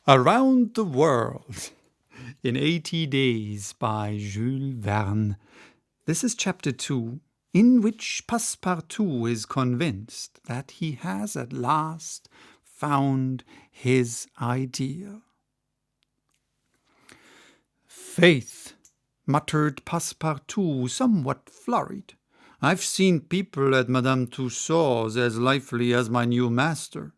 Around the World in 80 Days by Jules Verne. This is chapter 2, in which Passepartout is convinced that he has at last found his ideal. "Faith," muttered Passepartout, somewhat flurried. "I've seen people at Madame Tussaud's as lively as my new master."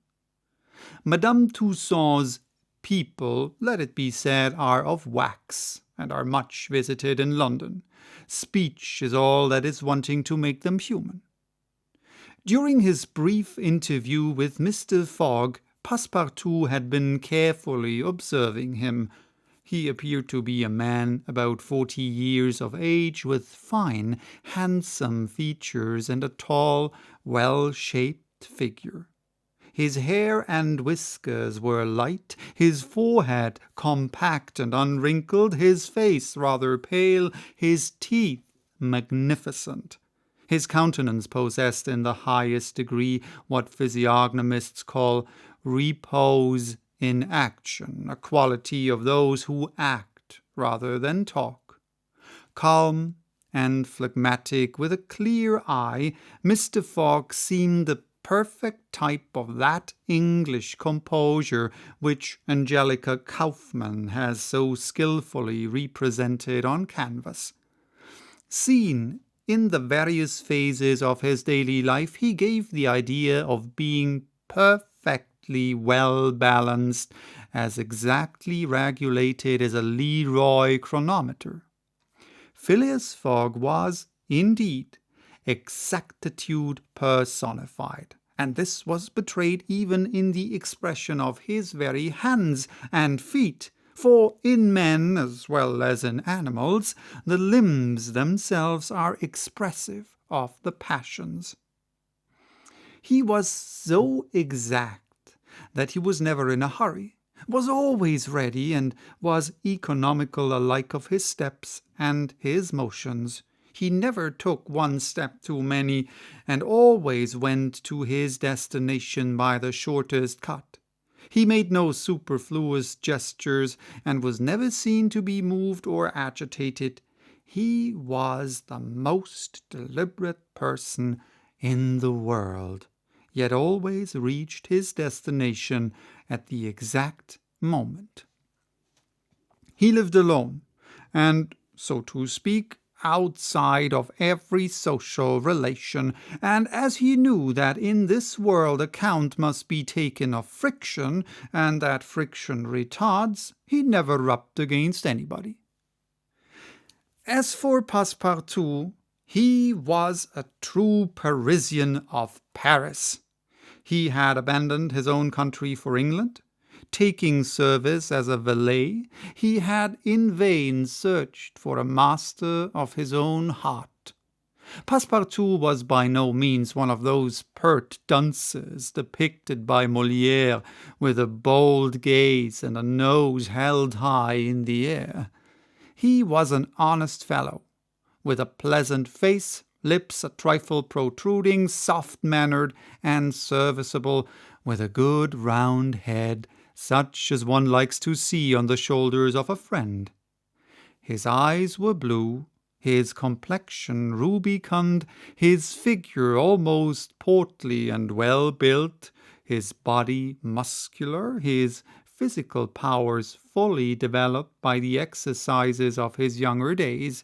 Madame Tussaud's people, let it be said, are of wax, and are much visited in London. Speech is all that is wanting to make them human. During his brief interview with Mr. Fogg, Passepartout had been carefully observing him. He appeared to be a man about 40 years of age, with fine, handsome features and a tall, well-shaped figure. His hair and whiskers were light, his forehead compact and unwrinkled, his face rather pale, his teeth magnificent. His countenance possessed in the highest degree what physiognomists call repose in action, a quality of those who act rather than talk. Calm and phlegmatic, with a clear eye, Mr. Fogg seemed the perfect type of that English composure which Angelica Kauffmann has so skilfully represented on canvas. Seen in the various phases of his daily life, he gave the idea of being perfectly well balanced, as exactly regulated as a Leroy chronometer. Phileas Fogg was, indeed, exactitude personified, and this was betrayed even in the expression of his very hands and feet, for in men, as well as in animals, the limbs themselves are expressive of the passions. He was so exact that he was never in a hurry, was always ready, and was economical alike of his steps and his motions. He never took one step too many, and always went to his destination by the shortest cut. He made no superfluous gestures, and was never seen to be moved or agitated. He was the most deliberate person in the world, yet always reached his destination at the exact moment. He lived alone, and, so to speak, outside of every social relation, and as he knew that in this world account must be taken of friction, and that friction retards, he never rubbed against anybody. As for Passepartout, he was a true Parisian of Paris. He had abandoned his own country for England. Taking service as a valet, he had in vain searched for a master of his own heart. Passepartout was by no means one of those pert dunces depicted by Molière, with a bold gaze and a nose held high in the air. He was an honest fellow, with a pleasant face, lips a trifle protruding, soft-mannered and serviceable, with a good round head, such as one likes to see on the shoulders of a friend. His eyes were blue, his complexion rubicund, his figure almost portly and well-built, his body muscular, his physical powers fully developed by the exercises of his younger days.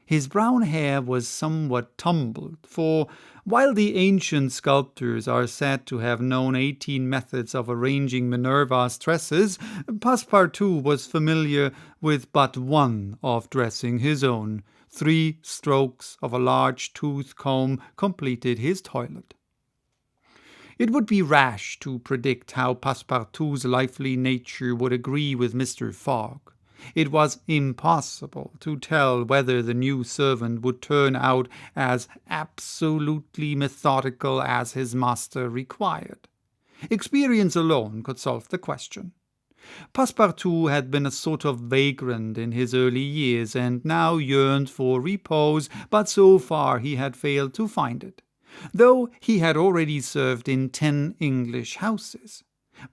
His brown hair was somewhat tumbled, for while the ancient sculptors are said to have known 18 methods of arranging Minerva's tresses, Passepartout was familiar with but one of dressing his own. 3 strokes of a large tooth comb completed his toilet. It would be rash to predict how Passepartout's lively nature would agree with Mr. Fogg. It was impossible to tell whether the new servant would turn out as absolutely methodical as his master required. Experience alone could solve the question. Passepartout had been a sort of vagrant in his early years, and now yearned for repose, but so far he had failed to find it, though he had already served in 10 English houses.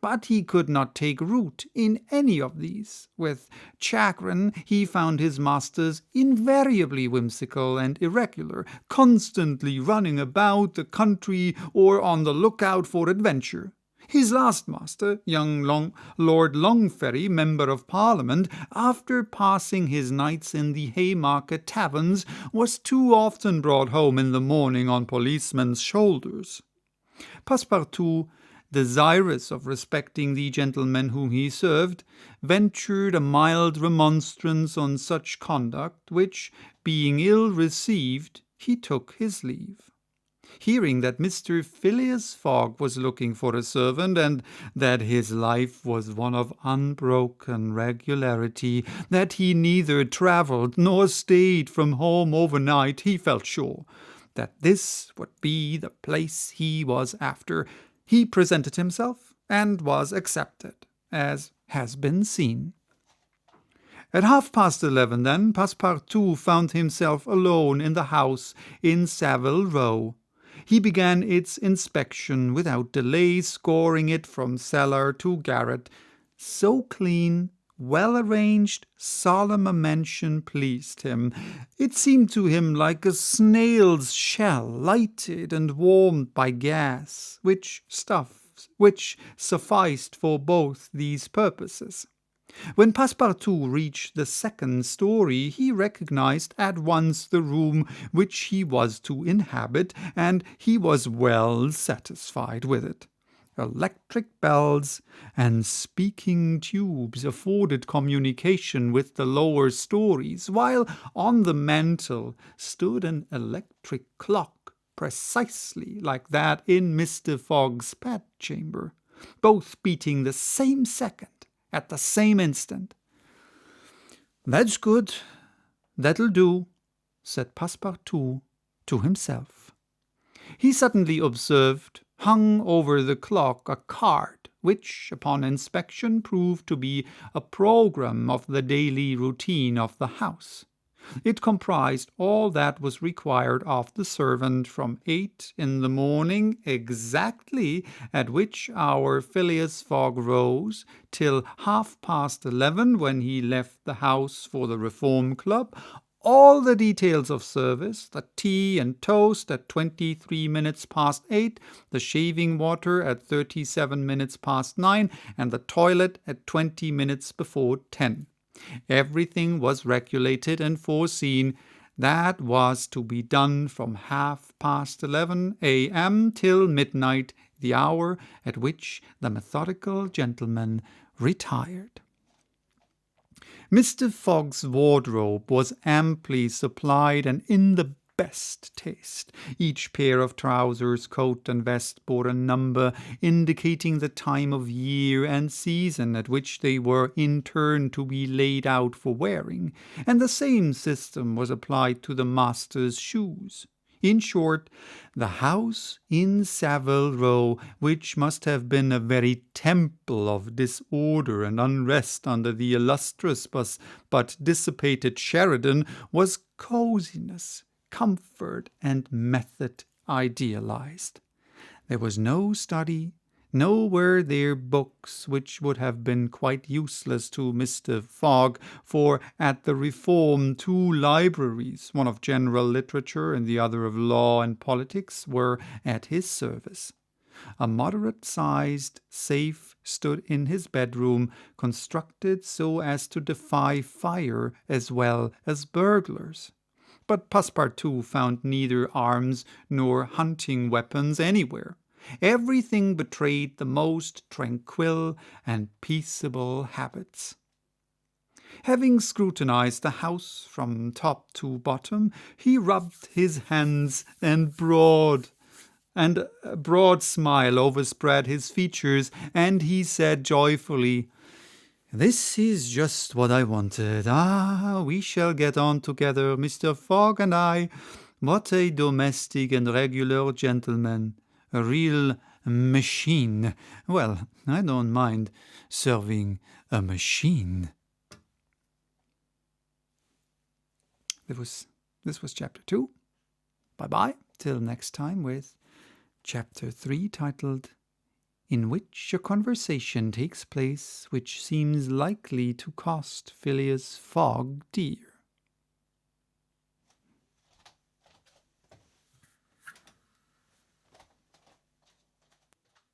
But he could not take root in any of these. With chagrin he found his masters invariably whimsical and irregular, constantly running about the country or on the lookout for adventure. His last master, young Lord Longferry, Member of Parliament, after passing his nights in the Haymarket taverns, was too often brought home in the morning on policemen's shoulders. Passepartout, desirous of respecting the gentlemen whom he served, ventured a mild remonstrance on such conduct, which, being ill received, he took his leave. Hearing that Mr. Phileas Fogg was looking for a servant, and that his life was one of unbroken regularity, that he neither travelled nor stayed from home overnight, he felt sure that this would be the place he was after. He presented himself, and was accepted, as has been seen. At 11:30, then, Passepartout found himself alone in the house in Savile Row. He began its inspection without delay, scoring it from cellar to garret. So clean, well-arranged, solemn a mansion pleased him. It seemed to him like a snail's shell, lighted and warmed by gas, which sufficed for both these purposes. When Passepartout reached the second story, he recognized at once the room which he was to inhabit, and he was well satisfied with it. Electric bells and speaking tubes afforded communication with the lower stories, while on the mantel stood an electric clock, precisely like that in Mr. Fogg's bedchamber, both beating the same second at the same instant. "That's good, that'll do," said Passepartout to himself. He suddenly observed, hung over the clock, a card, which, upon inspection, proved to be a program of the daily routine of the house. It comprised all that was required of the servant from 8 in the morning, exactly at which hour Phileas Fogg rose, till 11:30, when he left the house for the Reform Club, all the details of service, the tea and toast at 23 minutes past 8, the shaving water at 37 minutes past 9, and the toilet at 20 minutes before 10. Everything was regulated and foreseen. That was to be done from 11:30 a.m. till midnight, the hour at which the methodical gentleman retired. Mr. Fogg's wardrobe was amply supplied and in the best taste. Each pair of trousers, coat, and vest bore a number indicating the time of year and season at which they were in turn to be laid out for wearing, and the same system was applied to the master's shoes. In short, the house in Savile Row, which must have been a very temple of disorder and unrest under the illustrious but dissipated Sheridan, was coziness, comfort, and method idealized. There was no study, nor were there books, which would have been quite useless to Mr. Fogg, for at the Reform 2 libraries, one of general literature and the other of law and politics, were at his service. A moderate-sized safe stood in his bedroom, constructed so as to defy fire as well as burglars. But Passepartout found neither arms nor hunting weapons anywhere. Everything betrayed the most tranquil and peaceable habits. Having scrutinized the house from top to bottom, he rubbed his hands, and a broad smile overspread his features, and he said joyfully, "This is just what I wanted. We shall get on together, Mr. Fogg and I. What a domestic and regular gentleman. A real machine. Well, I don't mind serving a machine." This was chapter 2. Bye-bye. Till next time with chapter 3, titled in which a conversation takes place which seems likely to cost Phileas Fogg dear.